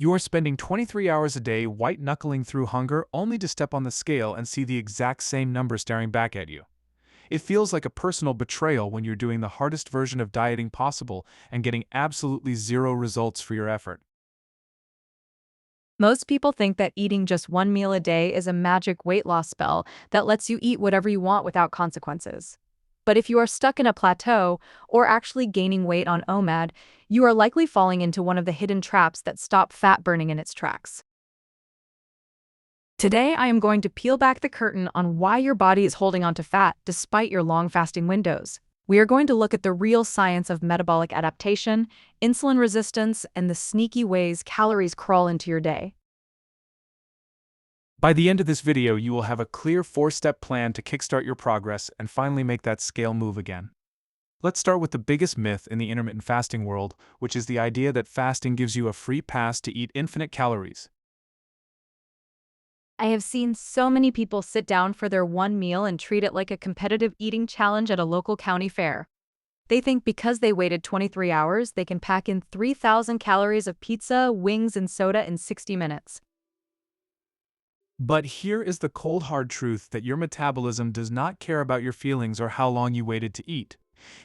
You are spending 23 hours a day white-knuckling through hunger only to step on the scale and see the exact same number staring back at you. It feels like a personal betrayal when you're doing the hardest version of dieting possible and getting absolutely zero results for your effort. Most people think that eating just one meal a day is a magic weight loss spell that lets you eat whatever you want without consequences. But if you are stuck in a plateau or actually gaining weight on OMAD, you are likely falling into one of the hidden traps that stop fat burning in its tracks. Today, I am going to peel back the curtain on why your body is holding onto fat despite your long fasting windows. We are going to look at the real science of metabolic adaptation, insulin resistance, and the sneaky ways calories crawl into your day. By the end of this video, you will have a clear 4-step plan to kickstart your progress and finally make that scale move again. Let's start with the biggest myth in the intermittent fasting world, which is the idea that fasting gives you a free pass to eat infinite calories. I have seen so many people sit down for their one meal and treat it like a competitive eating challenge at a local county fair. They think because they waited 23 hours, they can pack in 3,000 calories of pizza, wings, and soda in 60 minutes. But here is the cold hard truth that your metabolism does not care about your feelings or how long you waited to eat.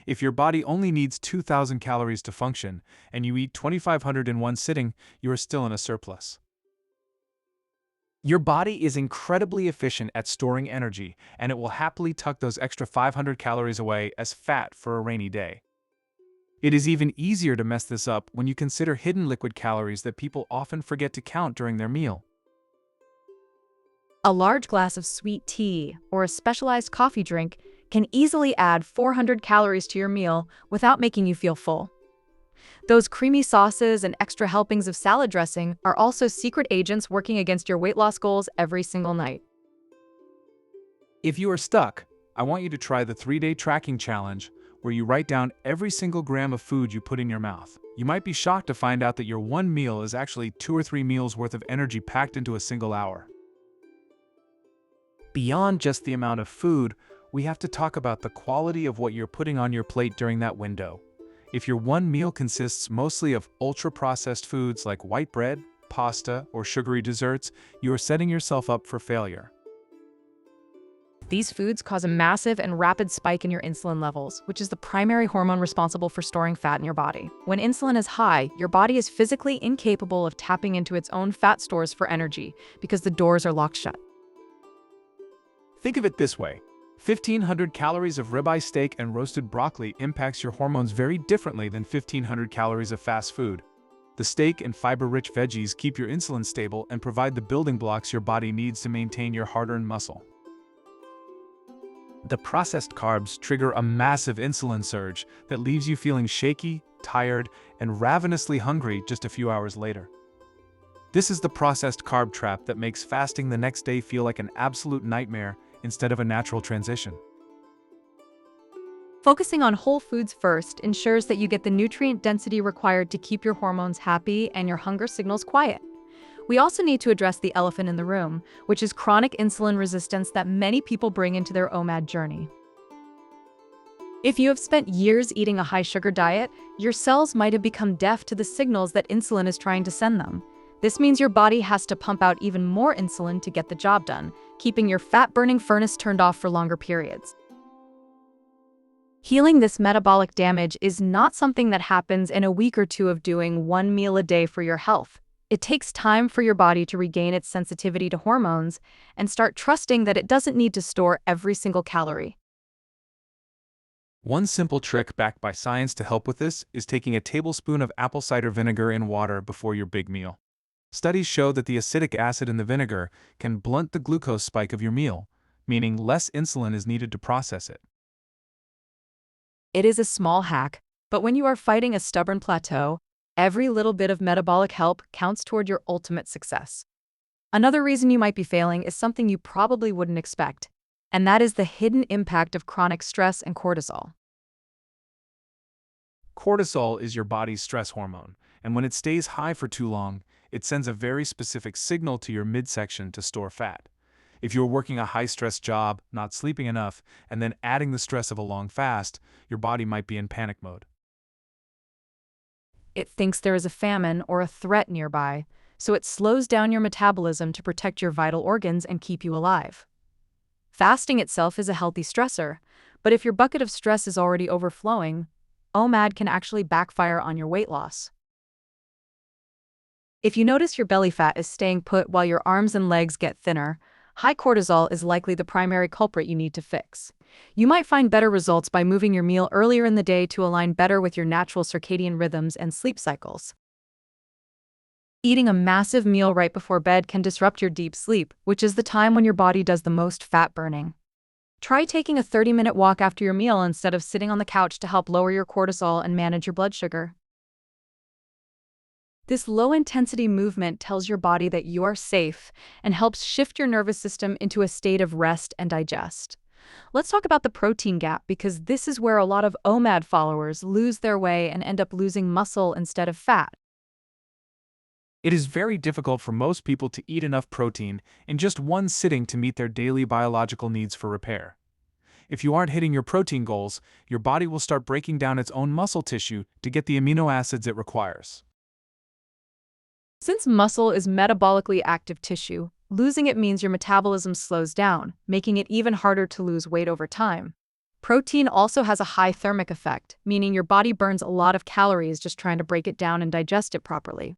If your body only needs 2,000 calories to function, and you eat 2,500 in one sitting, you are still in a surplus. Your body is incredibly efficient at storing energy, and it will happily tuck those extra 500 calories away as fat for a rainy day. It is even easier to mess this up when you consider hidden liquid calories that people often forget to count during their meal. A large glass of sweet tea or a specialized coffee drink can easily add 400 calories to your meal without making you feel full. Those creamy sauces and extra helpings of salad dressing are also secret agents working against your weight loss goals every single night. If you are stuck, I want you to try the 3-day tracking challenge, where you write down every single gram of food you put in your mouth. You might be shocked to find out that your one meal is actually 2 or 3 meals worth of energy packed into a single hour. Beyond just the amount of food, we have to talk about the quality of what you're putting on your plate during that window. If your one meal consists mostly of ultra-processed foods like white bread, pasta, or sugary desserts, you are setting yourself up for failure. These foods cause a massive and rapid spike in your insulin levels, which is the primary hormone responsible for storing fat in your body. When insulin is high, your body is physically incapable of tapping into its own fat stores for energy because the doors are locked shut. Think of it this way. 1,500 calories of ribeye steak and roasted broccoli impacts your hormones very differently than 1,500 calories of fast food. The steak and fiber-rich veggies keep your insulin stable and provide the building blocks your body needs to maintain your hard-earned muscle. The processed carbs trigger a massive insulin surge that leaves you feeling shaky, tired, and ravenously hungry just a few hours later. This is the processed carb trap that makes fasting the next day feel like an absolute nightmare instead of a natural transition. Focusing on whole foods first ensures that you get the nutrient density required to keep your hormones happy and your hunger signals quiet. We also need to address the elephant in the room, which is chronic insulin resistance that many people bring into their OMAD journey. If you have spent years eating a high-sugar diet, your cells might have become deaf to the signals that insulin is trying to send them. This means your body has to pump out even more insulin to get the job done, keeping your fat-burning furnace turned off for longer periods. Healing this metabolic damage is not something that happens in a week or two of doing one meal a day for your health. It takes time for your body to regain its sensitivity to hormones and start trusting that it doesn't need to store every single calorie. One simple trick backed by science to help with this is taking a tablespoon of apple cider vinegar in water before your big meal. Studies show that the acidic acid in the vinegar can blunt the glucose spike of your meal, meaning less insulin is needed to process it. It is a small hack, but when you are fighting a stubborn plateau, every little bit of metabolic help counts toward your ultimate success. Another reason you might be failing is something you probably wouldn't expect, and that is the hidden impact of chronic stress and cortisol. Cortisol is your body's stress hormone, and when it stays high for too long, it sends a very specific signal to your midsection to store fat. If you're working a high-stress job, not sleeping enough, and then adding the stress of a long fast, your body might be in panic mode. It thinks there is a famine or a threat nearby, so it slows down your metabolism to protect your vital organs and keep you alive. Fasting itself is a healthy stressor, but if your bucket of stress is already overflowing, OMAD can actually backfire on your weight loss. If you notice your belly fat is staying put while your arms and legs get thinner, high cortisol is likely the primary culprit you need to fix. You might find better results by moving your meal earlier in the day to align better with your natural circadian rhythms and sleep cycles. Eating a massive meal right before bed can disrupt your deep sleep, which is the time when your body does the most fat burning. Try taking a 30-minute walk after your meal instead of sitting on the couch to help lower your cortisol and manage your blood sugar. This low-intensity movement tells your body that you are safe and helps shift your nervous system into a state of rest and digest. Let's talk about the protein gap, because this is where a lot of OMAD followers lose their way and end up losing muscle instead of fat. It is very difficult for most people to eat enough protein in just one sitting to meet their daily biological needs for repair. If you aren't hitting your protein goals, your body will start breaking down its own muscle tissue to get the amino acids it requires. Since muscle is metabolically active tissue, losing it means your metabolism slows down, making it even harder to lose weight over time. Protein also has a high thermic effect, meaning your body burns a lot of calories just trying to break it down and digest it properly.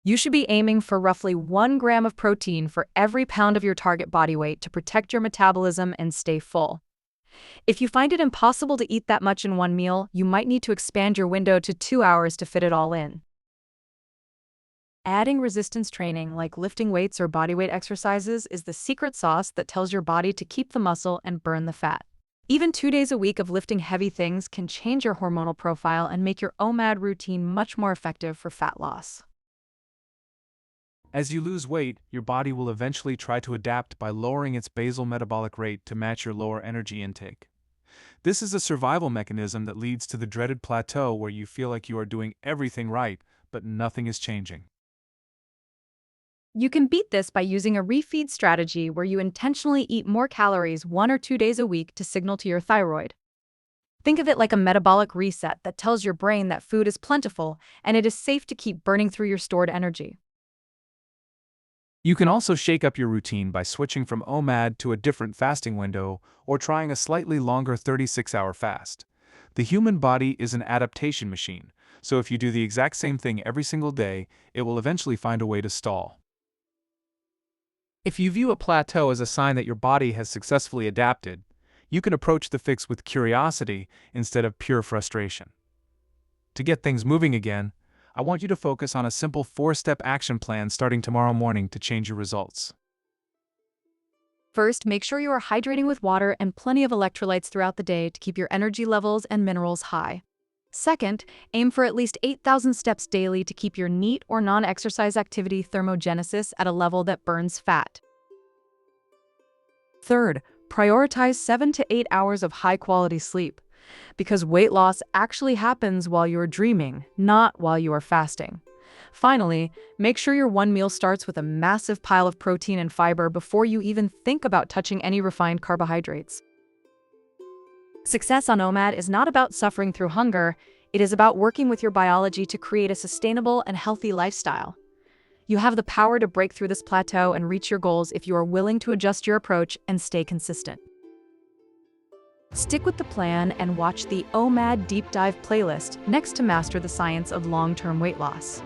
You should be aiming for roughly 1 gram of protein for every pound of your target body weight to protect your metabolism and stay full. If you find it impossible to eat that much in one meal, you might need to expand your window to 2 hours to fit it all in. Adding resistance training like lifting weights or bodyweight exercises is the secret sauce that tells your body to keep the muscle and burn the fat. Even 2 days a week of lifting heavy things can change your hormonal profile and make your OMAD routine much more effective for fat loss. As you lose weight, your body will eventually try to adapt by lowering its basal metabolic rate to match your lower energy intake. This is a survival mechanism that leads to the dreaded plateau where you feel like you are doing everything right, but nothing is changing. You can beat this by using a refeed strategy where you intentionally eat more calories 1 or 2 days a week to signal to your thyroid. Think of it like a metabolic reset that tells your brain that food is plentiful and it is safe to keep burning through your stored energy. You can also shake up your routine by switching from OMAD to a different fasting window or trying a slightly longer 36-hour fast. The human body is an adaptation machine, so if you do the exact same thing every single day, it will eventually find a way to stall. If you view a plateau as a sign that your body has successfully adapted, you can approach the fix with curiosity instead of pure frustration. To get things moving again, I want you to focus on a simple 4-step action plan starting tomorrow morning to change your results. First, make sure you are hydrating with water and plenty of electrolytes throughout the day to keep your energy levels and minerals high. Second, aim for at least 8,000 steps daily to keep your NEAT or non-exercise activity thermogenesis at a level that burns fat. Third, prioritize 7 to 8 hours of high-quality sleep, because weight loss actually happens while you're dreaming, not while you are fasting. Finally, make sure your one meal starts with a massive pile of protein and fiber before you even think about touching any refined carbohydrates. Success on OMAD is not about suffering through hunger, it is about working with your biology to create a sustainable and healthy lifestyle. You have the power to break through this plateau and reach your goals if you are willing to adjust your approach and stay consistent. Stick with the plan and watch the OMAD Deep Dive playlist next to master the science of long-term weight loss.